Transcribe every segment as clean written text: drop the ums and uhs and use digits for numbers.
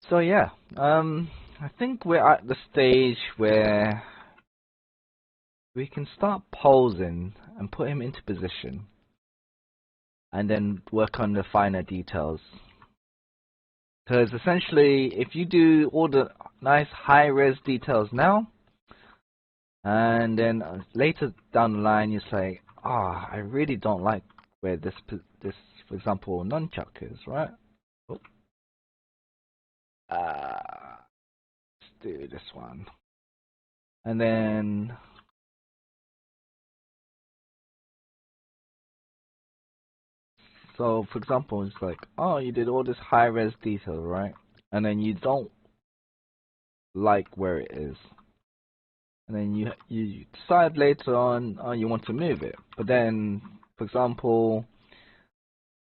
So yeah, I think we're at the stage where we can start posing and put him into position, and then work on the finer details. Because essentially, if you do all the nice high-res details now, and then later down the line you say, "Ah, I really don't like where this, for example, nunchuck is," right? Oh, let's do this one, and then so for example, it's like, oh, you did all this high-res detail, right? And then you don't like where it is, and then you decide later on, oh, you want to move it, but then, for example,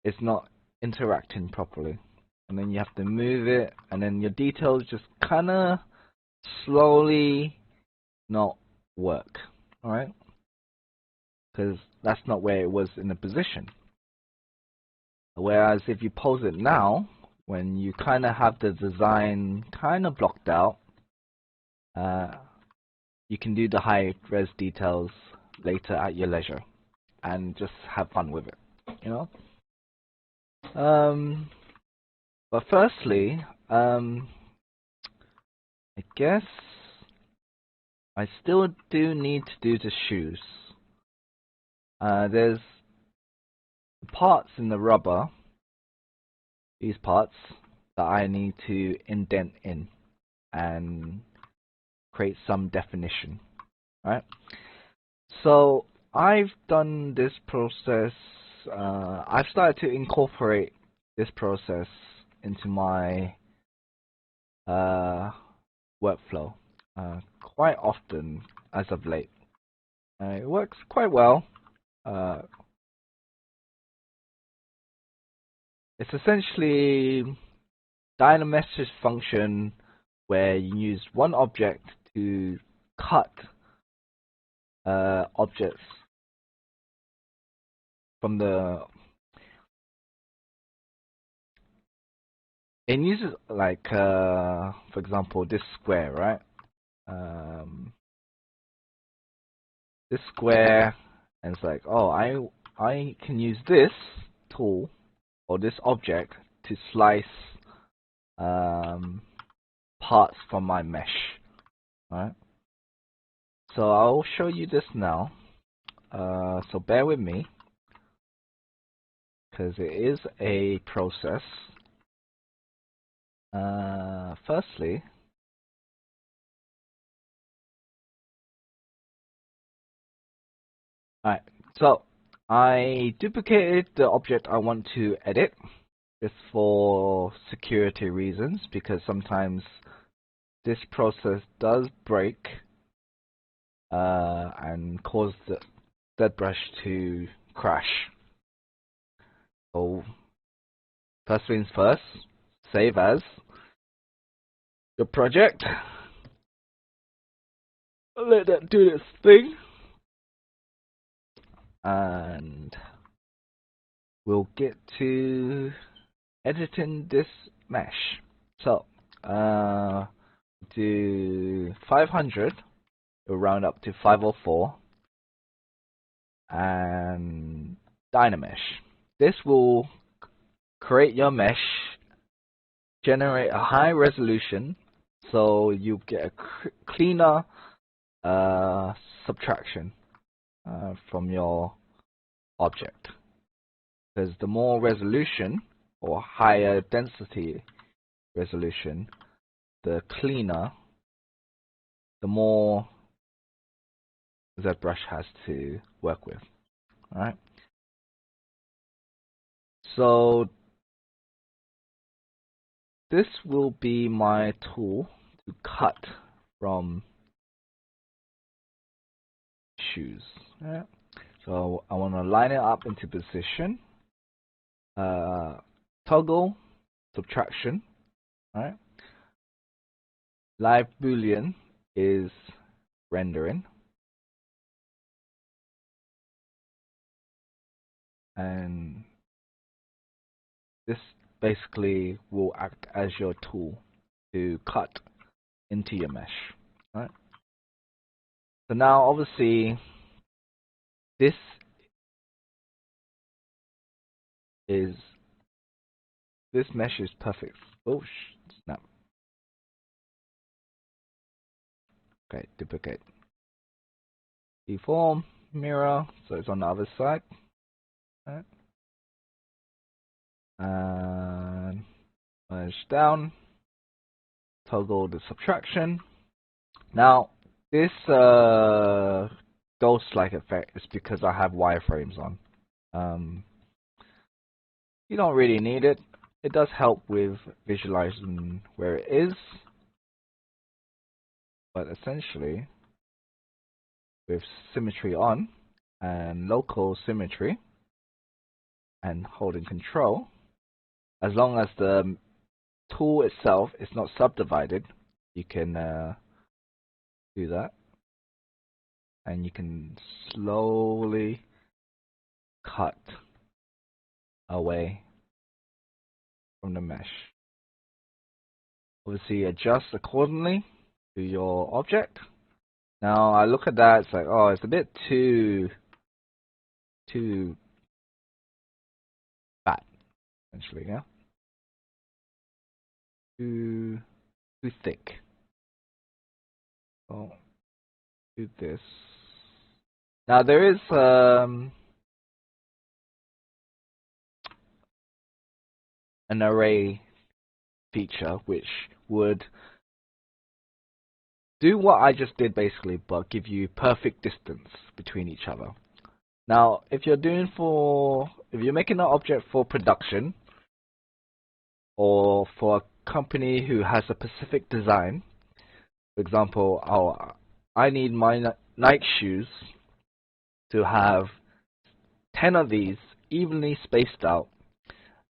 it's not interacting properly, and then you have to move it, and then your details just kind of slowly not work, all right? Because that's not where it was in the position. Whereas if you pose it now, when you kind of have the design kind of blocked out, you can do the high res details later at your leisure and just have fun with it, you know? But firstly, I guess I still do need to do the shoes. There's parts in the rubber, these parts, that I need to indent in and create some definition, right? So I've done this process, I've started to incorporate this process into my workflow quite often as of late. It works quite well. It's essentially Dyna message function where you use one object to cut objects from the. It uses like, for example, this square, right? This square, and it's like, oh, I can use this tool or this object to slice parts from my mesh, right? So I'll show you this now. So bear with me, because it is a process. Firstly, alright, so I duplicated the object I want to edit, just for security reasons, because sometimes this process does break and cause the Zbrush to crash. So first things first, save as your project. Let that do its thing, and we'll get to editing this mesh. So do 500, we'll round up to 504, and Dynamesh. This will create your mesh, generate a high resolution, so you get a cleaner subtraction from your object. Because the more resolution or higher density resolution, the cleaner, the more Zbrush has to work with. Alright. So this will be my tool to cut from shoes. Yeah. So I want to line it up into position. Toggle subtraction. Alright. Live boolean is rendering. And this basically will act as your tool to cut into your mesh. Right? So now obviously this mesh is perfect. Oh snap. Okay, duplicate. Deform, mirror, so it's on the other side. Right. And merge down. Toggle the subtraction. Now this ghost-like effect is because I have wireframes on. You don't really need it. It does help with visualizing where it is, but essentially with symmetry on and local symmetry and holding control, as long as the tool itself is not subdivided, you can do that, and you can slowly cut away from the mesh. Obviously adjust accordingly to your object. Now I look at that, it's like, oh, it's a bit too fat, essentially, yeah? Too thick. So do this. Now there is an array feature which would do what I just did basically, but give you perfect distance between each other. Now, if you're making an object for production or for a company who has a specific design, for example, I need my Nike shoes to have 10 of these evenly spaced out,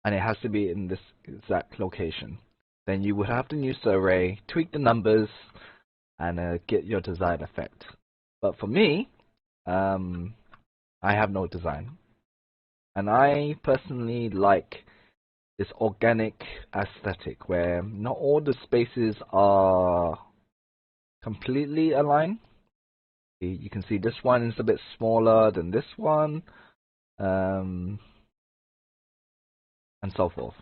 and it has to be in this exact location. Then you would have to use the array, tweak the numbers, and get your desired effect. But for me, I have no design, and I personally like this organic aesthetic where not all the spaces are completely aligned. You can see this one is a bit smaller than this one, and so forth.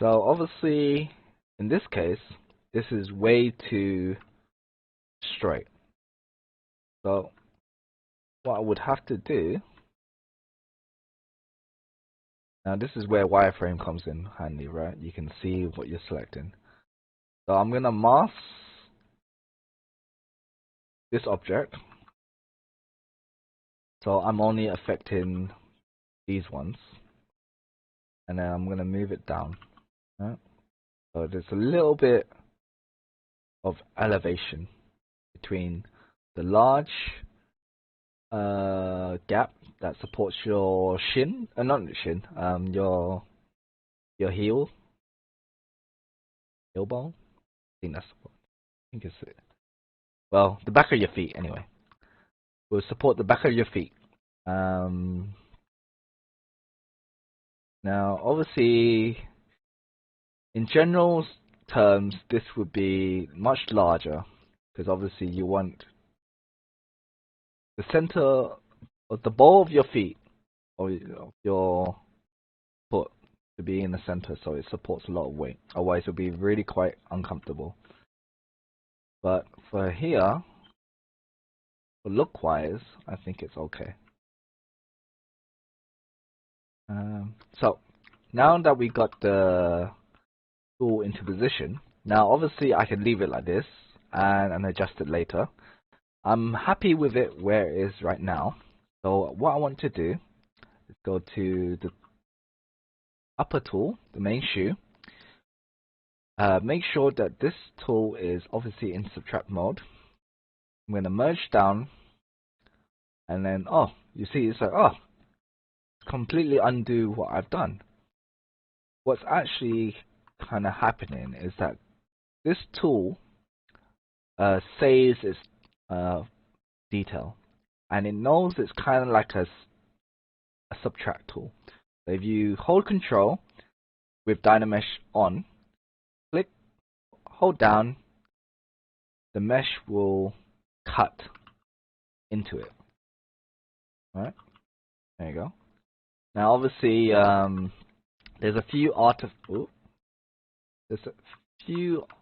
So obviously, in this case, this is way too straight. So what I would have to do, now this is where wireframe comes in handy, right? You can see what you're selecting. So I'm gonna mask this object. So I'm only affecting these ones. And then I'm gonna move it down. Right? So there's a little bit of elevation between the large gap that supports your shin, not shin, your heel bone. I think it's it. Well, the back of your feet anyway. Will support the back of your feet. Now, obviously, in general terms, this would be much larger because obviously you want the center of the ball of your feet or your foot to be in the center, so it supports a lot of weight. Otherwise, it'll be really quite uncomfortable. But for here, for look-wise, I think it's okay. So now that we got the tool into position, now obviously I can leave it like this and adjust it later. I'm happy with it where it is right now. So what I want to do is go to the upper tool, the main shoe. Make sure that this tool is obviously in subtract mode. I'm going to merge down, and then you see it's like completely undo what I've done. What's actually kind of happening is that this tool saves its detail, and it knows it's kind of like a subtract tool. So if you hold control with Dynamesh on, click, hold down, the mesh will cut into it. Alright, there you go. Now obviously there's a few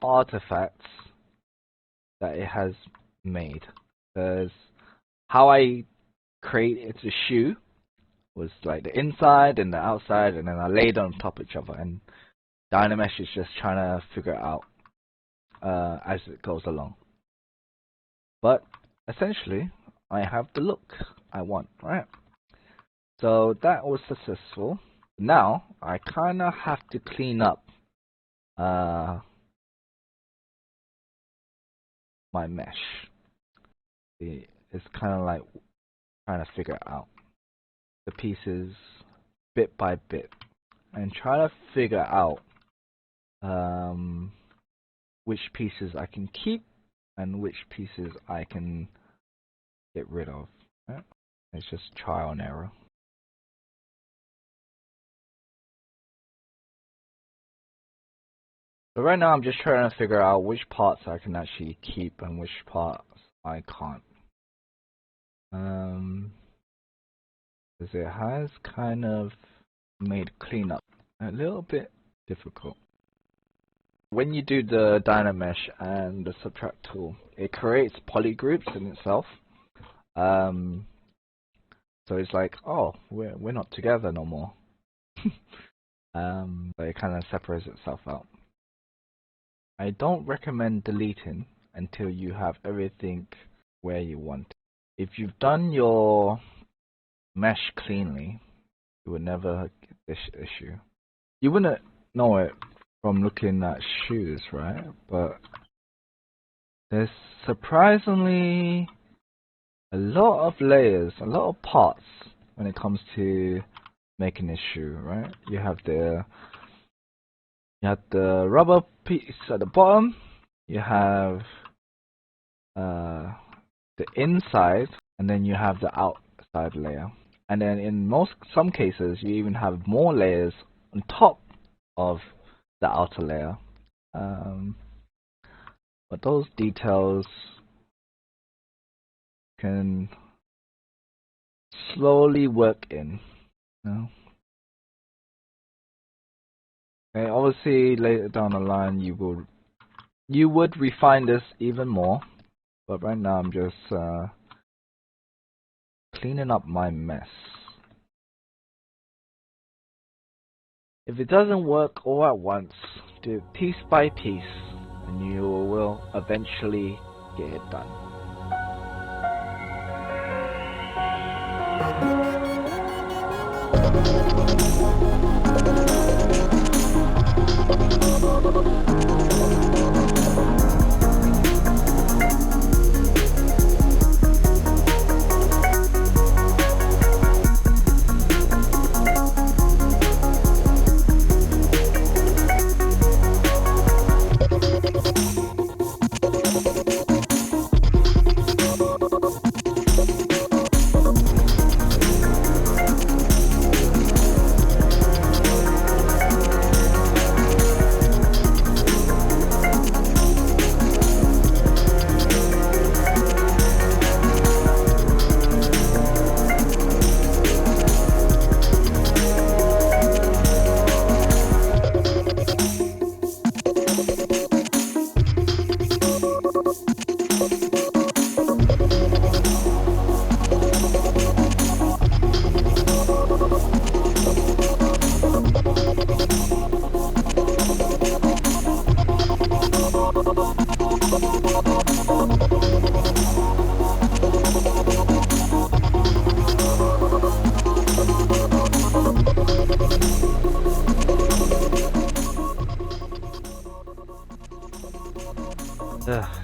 artifacts that it has made. There's how I created the shoe was like the inside and the outside, and then I laid on top of each other, and Dynamesh is just trying to figure it out as it goes along. But essentially, I have the look I want, right? So that was successful. Now I kind of have to clean up my mesh. It's kind of like trying to figure out the pieces bit by bit and try to figure out which pieces I can keep and which pieces I can get rid of. Right? It's just trial and error. So right now I'm just trying to figure out which parts I can actually keep and which parts I can't. Because it has kind of made cleanup a little bit difficult. When you do the Dynamesh and the subtract tool, it creates polygroups in itself. So it's like, oh, we're not together no more. But it kind of separates itself out. I don't recommend deleting until you have everything where you want it. If you've done your mesh cleanly, you would never get this issue. You wouldn't know it from looking at shoes, right? But there's surprisingly a lot of layers, a lot of parts when it comes to making this shoe, right? You have the rubber piece at the bottom, you have the inside, and then you have the outside layer. And then in some cases, you even have more layers on top of the outer layer. But those details can slowly work in. You know? Okay, obviously later down the line you would refine this even more, but right now I'm just cleaning up my mess. If it doesn't work all at once, do it piece by piece and you will eventually get it done.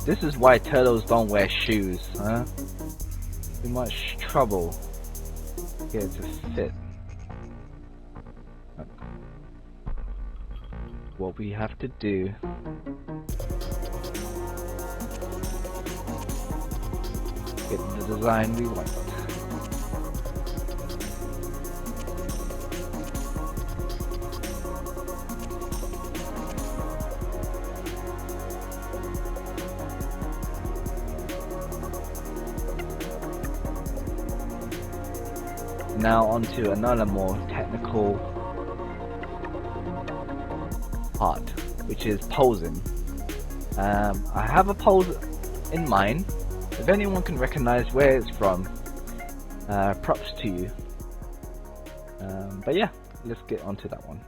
This is why turtles don't wear shoes, huh? Too much trouble to get it to fit. What we have to do get the design we want. Now onto another more technical part, which is posing. I have a pose in mind. If anyone can recognize where it's from, props to you. But yeah, let's get onto that one.